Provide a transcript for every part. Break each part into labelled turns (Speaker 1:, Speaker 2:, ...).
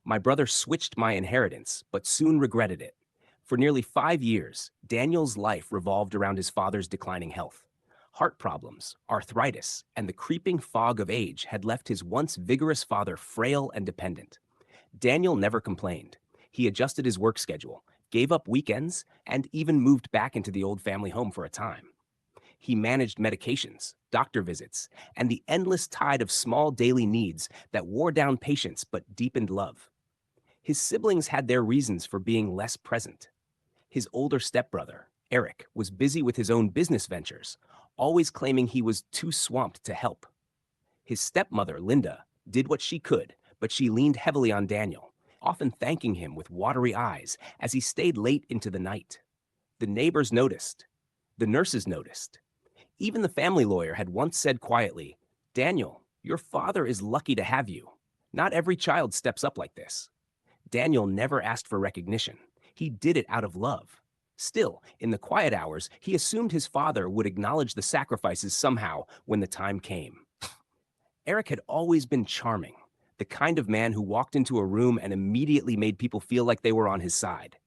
Speaker 1: My brother switched my inheritance, but soon regretted it. For nearly 5 years, Daniel's life revolved around his father's declining health. Heart problems, arthritis, and the creeping fog of age had left his once vigorous father frail and dependent. Daniel never complained. He adjusted his work schedule, gave up weekends, and even moved back into the old family home for a time. He managed medications, doctor visits, and the endless tide of small daily needs that wore down patience but deepened love. His siblings had their reasons for being less present. His older stepbrother, Eric, was busy with his own business ventures, always claiming he was too swamped to help. His stepmother, Linda, did what she could, but she leaned heavily on Daniel, often thanking him with watery eyes as he stayed late into the night. The neighbors noticed. The nurses noticed. Even the family lawyer had once said quietly, "Daniel, your father is lucky to have you. Not every child steps up like this." Daniel never asked for recognition. He did it out of love. Still, in the quiet hours, he assumed his father would acknowledge the sacrifices somehow when the time came. Eric had always been charming, the kind of man who walked into a room and immediately made people feel like they were on his side.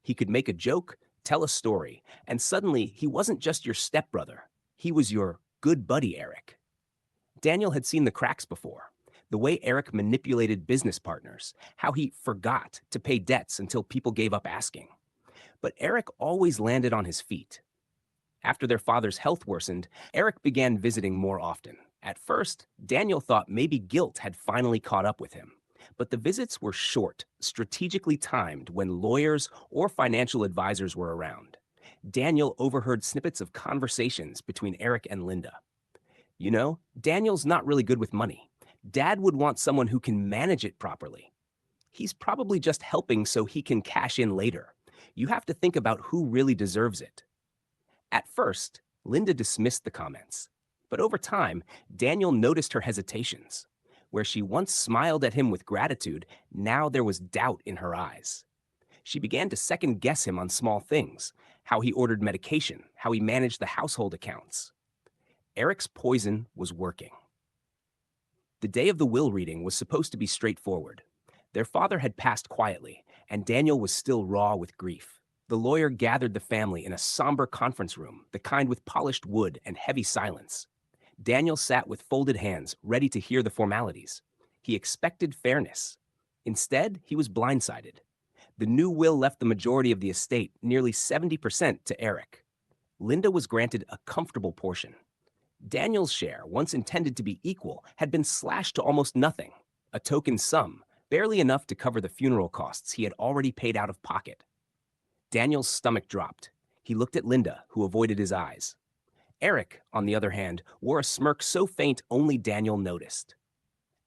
Speaker 1: He could make a joke, tell a story, and suddenly he wasn't just your stepbrother. He was your good buddy, Eric. Daniel had seen the cracks before. The way Eric manipulated business partners, how he forgot to pay debts until people gave up asking. But Eric always landed on his feet. After their father's health worsened, Eric began visiting more often. At first, Daniel thought maybe guilt had finally caught up with him. But the visits were short, strategically timed when lawyers or financial advisors were around. Daniel overheard snippets of conversations between Eric and Linda. Daniel's not really good with money. Dad would want someone who can manage it properly. He's probably just helping so he can cash in later. You have to think about who really deserves it. At first, Linda dismissed the comments. But over time, Daniel noticed her hesitations. Where she once smiled at him with gratitude, now there was doubt in her eyes. She began to second guess him on small things, how he ordered medication, how he managed the household accounts. Eric's poison was working. The day of the will reading was supposed to be straightforward. Their father had passed quietly, and Daniel was still raw with grief. The lawyer gathered the family in a somber conference room, the kind with polished wood and heavy silence. Daniel sat with folded hands, ready to hear the formalities. He expected fairness. Instead, he was blindsided. The new will left the majority of the estate, nearly 70%, to Eric. Linda was granted a comfortable portion. Daniel's share, once intended to be equal, had been slashed to almost nothing, a token sum, barely enough to cover the funeral costs he had already paid out of pocket. Daniel's stomach dropped. He looked at Linda, who avoided his eyes. Eric, on the other hand, wore a smirk so faint only Daniel noticed.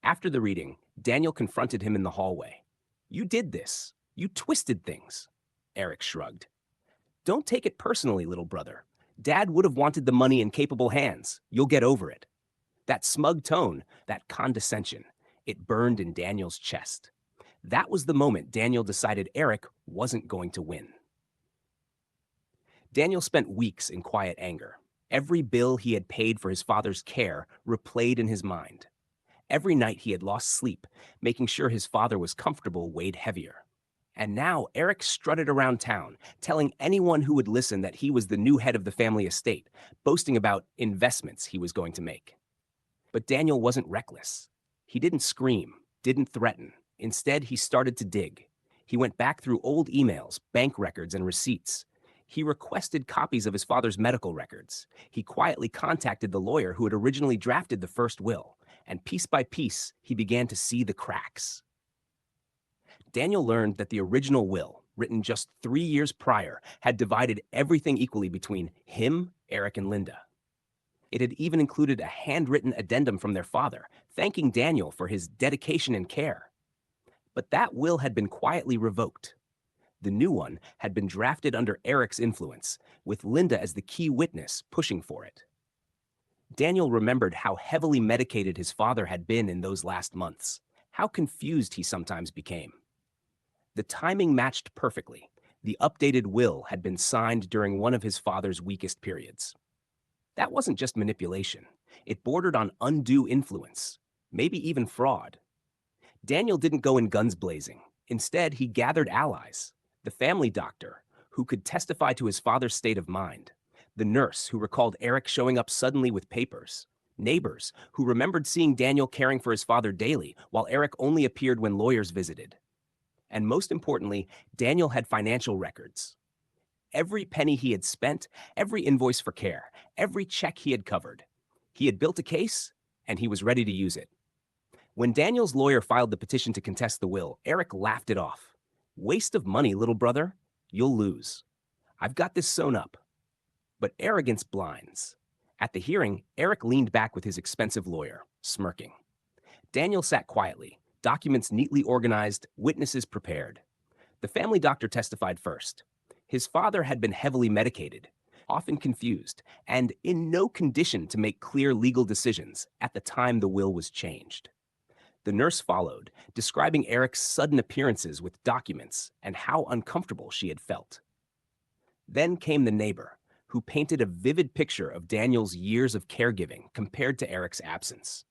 Speaker 1: After the reading, Daniel confronted him in the hallway. "You did this. You twisted things." Eric shrugged. "Don't take it personally, little brother. Dad would have wanted the money in capable hands. You'll get over it." That smug tone, that condescension, it burned in Daniel's chest. That was the moment Daniel decided Eric wasn't going to win. Daniel spent weeks in quiet anger. Every bill he had paid for his father's care replayed in his mind. Every night he had lost sleep, making sure his father was comfortable weighed heavier. And now Eric strutted around town, telling anyone who would listen that he was the new head of the family estate, boasting about investments he was going to make. But Daniel wasn't reckless. He didn't scream, didn't threaten. Instead, he started to dig. He went back through old emails, bank records, and receipts. He requested copies of his father's medical records. He quietly contacted the lawyer who had originally drafted the first will, and piece by piece, he began to see the cracks. Daniel learned that the original will, written just 3 years prior, had divided everything equally between him, Eric, and Linda. It had even included a handwritten addendum from their father, thanking Daniel for his dedication and care. But that will had been quietly revoked. The new one had been drafted under Eric's influence, with Linda as the key witness pushing for it. Daniel remembered how heavily medicated his father had been in those last months, how confused he sometimes became. The timing matched perfectly. The updated will had been signed during one of his father's weakest periods. That wasn't just manipulation. It bordered on undue influence, maybe even fraud. Daniel didn't go in guns blazing. Instead, he gathered allies: the family doctor, who could testify to his father's state of mind; the nurse, who recalled Eric showing up suddenly with papers; neighbors, who remembered seeing Daniel caring for his father daily, while Eric only appeared when lawyers visited. And most importantly, Daniel had financial records. Every penny he had spent, every invoice for care, every check he had covered. He had built a case, and he was ready to use it. When Daniel's lawyer filed the petition to contest the will, Eric laughed it off. "Waste of money, little brother. You'll lose. I've got this sewn up." But arrogance blinds. At the hearing, Eric leaned back with his expensive lawyer, smirking. Daniel sat quietly, documents neatly organized, witnesses prepared. The family doctor testified first. His father had been heavily medicated, often confused, and in no condition to make clear legal decisions at the time the will was changed. The nurse followed, describing Eric's sudden appearances with documents and how uncomfortable she had felt. Then came the neighbor, who painted a vivid picture of Daniel's years of caregiving compared to Eric's absence.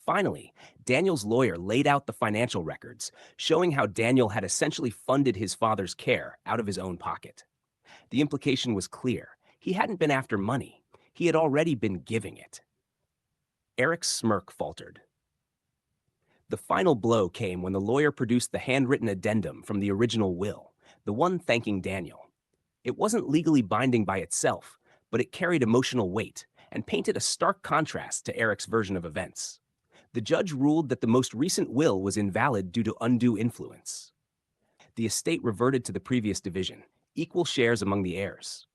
Speaker 1: Finally, Daniel's lawyer laid out the financial records, showing how Daniel had essentially funded his father's care out of his own pocket. The implication was clear. He hadn't been after money. He had already been giving it. Eric's smirk faltered. The final blow came when the lawyer produced the handwritten addendum from the original will, the one thanking Daniel. It wasn't legally binding by itself, but it carried emotional weight and painted a stark contrast to Eric's version of events. The judge ruled that the most recent will was invalid due to undue influence. The estate reverted to the previous division, equal shares among the heirs.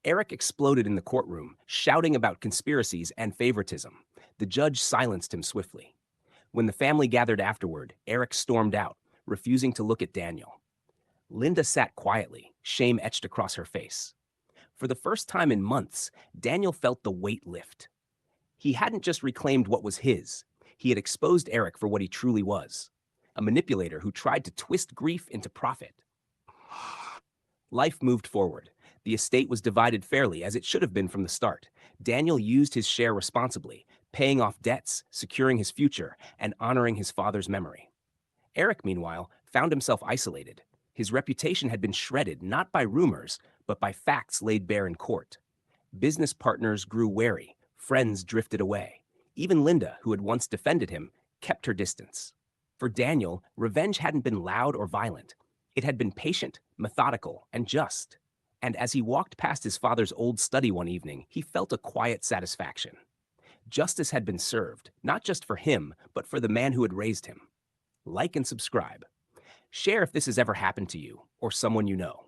Speaker 1: Eric exploded in the courtroom, shouting about conspiracies and favoritism. The judge silenced him swiftly. When the family gathered afterward, Eric stormed out, refusing to look at Daniel. Linda sat quietly, shame etched across her face. For the first time in months, Daniel felt the weight lift. He hadn't just reclaimed what was his, he had exposed Eric for what he truly was: a manipulator who tried to twist grief into profit. Life moved forward. The estate was divided fairly, as it should have been from the start. Daniel used his share responsibly, paying off debts, securing his future, and honoring his father's memory. Eric, meanwhile, found himself isolated. His reputation had been shredded not by rumors, but by facts laid bare in court. Business partners grew wary, friends drifted away. Even Linda, who had once defended him, kept her distance. For Daniel, revenge hadn't been loud or violent. It had been patient, methodical, and just. And as he walked past his father's old study one evening, he felt a quiet satisfaction. Justice had been served, not just for him, but for the man who had raised him. Like and subscribe. Share if this has ever happened to you or someone you know.